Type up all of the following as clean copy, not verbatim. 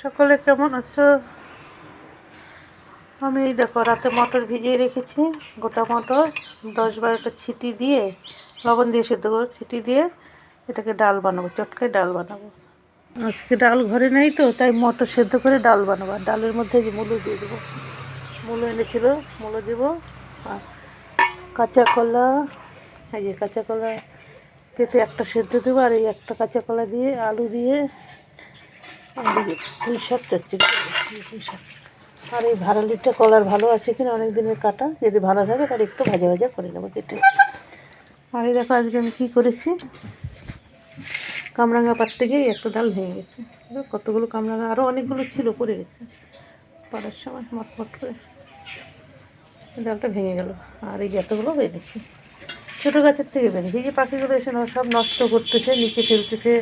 সকলে কেমন আছো? আমি এই দেখো রাতে মটর ভিজিয়ে রেখেছি, গোটা মটর 10-12টা ছিটি দিয়ে লবণ দিয়ে সেদ্ধ করে ছিটি দিয়ে এটাকে ডাল বানাবো, চটকায় ডাল বানাবো। আজকে ডাল ঘরে নেই তো, তাই মটর সেদ্ধ করে ডাল বানাবো। আর ডালের মধ্যে যে মূলো দিয়ে দেবো, মূলো এনেছিল, মূলো দেবো। আর কাঁচা কলা, এই যে কাঁচা কলা, পেঁপে একটা সেদ্ধ দেবো, আর এই একটা কাঁচা কলা দিয়ে আলু দিয়ে আর পুঁই শাক চচ্চড়ি, পুঁই শাক। আর এই ভাড়ালিটা কলার ভালো আছে কিনা, অনেক দিনের কাটা, যদি ভালো থাকে তাহলে একটু ভাজা ভাজা করে নেবো কেটে। আর এই দেখো আজকে আমি কী করেছি, কামরাঙা পাড়তে গিয়ে একটা ডাল ভেঙে গেছে। কতগুলো কামরাঙা, আরও অনেকগুলো ছিল, পড়ে গেছে পাড়ার সময় মটমট করে, ডালটা ভেঙে গেল। আর এই এতগুলো বেড়েছে, ছোটো গাছের থেকে বেড়েছে। এই যে পাখিগুলো এসে সব নষ্ট করতেছে, নিচে ফেলতেছে।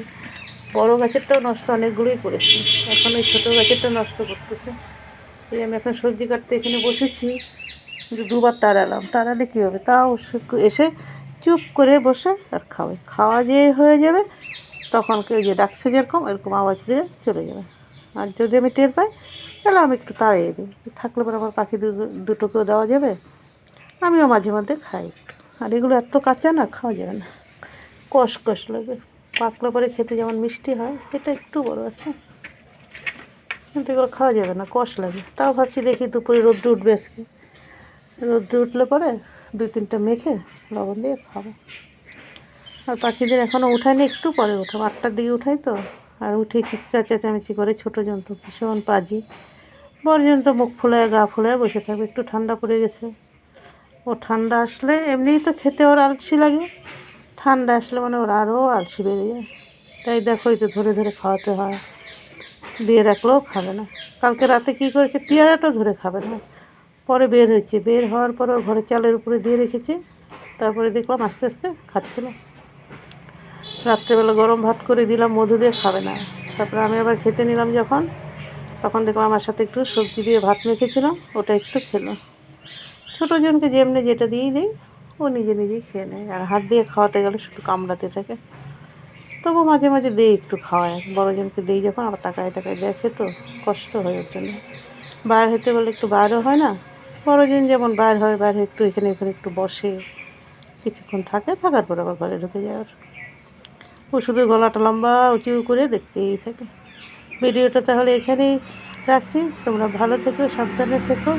বড় গাছেরটাও নষ্ট অনেকগুলোই করেছে, এখন ওই ছোটো গাছেরটা নষ্ট করতেছে। এই আমি এখন সবজি কাটতে এখানে বসেছি, কিন্তু দুবার তাড়ালাম, তাড়ালে কী হবে, তাও এসে চুপ করে বসে আর খাবে। খাওয়া যে হয়ে যাবে তখন কেউ যে ডাকছে যেরকম এরকম আওয়াজ দিয়ে চলে যাবে। আর যদি আমি টের পাই তাহলে আমি একটু তাড়িয়ে দিই, থাকলে পরে আমার পাখি দুটোকেও দেওয়া যাবে, আমিও মাঝে মধ্যে খাই একটু। আর এগুলো এত কাঁচা না, খাওয়া যাবে না, কষ কষ লাগে। পাকলে পরে খেতে যেমন মিষ্টি হয়, এটা একটু বড় আছে, কিন্তু এগুলো খাওয়া যাবে না, কষ লাগে। তাও ভাবছি দেখি দুপুরে রোদ্দুর উঠবে আজকে, রোদ্দুর উঠলে পরে 2-3টা মেখে লবণ দিয়ে খাবো। আর পাখিদের এখনও উঠায়নি, একটু পরে উঠাবো, 8টার দিকে উঠাই তো। আর উঠে চিৎকার চেঁচামেচি করে, ছোটো জন্তু ভীষণ পাজি, বড় জন্তু মুখ ফুলায় গা ফুলায় বসে থাকবে। একটু ঠান্ডা পড়ে গেছে, ও ঠান্ডা আসলে এমনিই তো খেতে ওর আলসি লাগে, ঠান্ডা আসলে মানে ওর আরও আলসি বেড়ে যায়। তাই দেখো এই তো ধরে ধরে খাওয়াতে হয়, দিয়ে রাখলেও খাবে না। কালকে রাতে কী করেছে, পেয়ারাটা ধরে খাবে না, পরে বের হয়েছে, বের হওয়ার পর ওর ঘরে চালের উপরে দিয়ে রেখেছি, তারপরে দেখলাম আস্তে আস্তে খাচ্ছিল। রাত্রেবেলা গরম ভাত করে দিলাম, মধু দিয়ে খাবে না। তারপরে আমি আবার খেতে নিলাম যখন, তখন দেখলাম আমার সাথে একটু সবজি দিয়ে ভাত মেখেছিলাম, ওটা একটু খেলো। ছোটো জনকে যেমনি যেটা দিয়েই দিই, ও নিজে নিজেই খেয়ে নেয়। আর হাত দিয়ে খাওয়াতে গেলে শুধু কামড়াতে থাকে, তবু মাঝে মাঝে দিই একটু খাওয়ায়। বড়জনকে দিই যখন, আবার টাকায় টাকায় দেখে তো কষ্ট হয় ওর জন্য। বাইর হতে বলে একটু বাইরও হয় না, বড়জন যেমন বাইর হয়, বাইরে একটু এখানে এখানে একটু বসে কিছুক্ষণ থাকে, থাকার পর আবার ঘরে ঢুকে যায়। ও শুধু গলাটা লম্বা উঁচু করে দেখতেই থাকে। ভিডিওটা তাহলে এখানেই রাখছি, তোমরা ভালো থেকো, সাবধানে থেকো।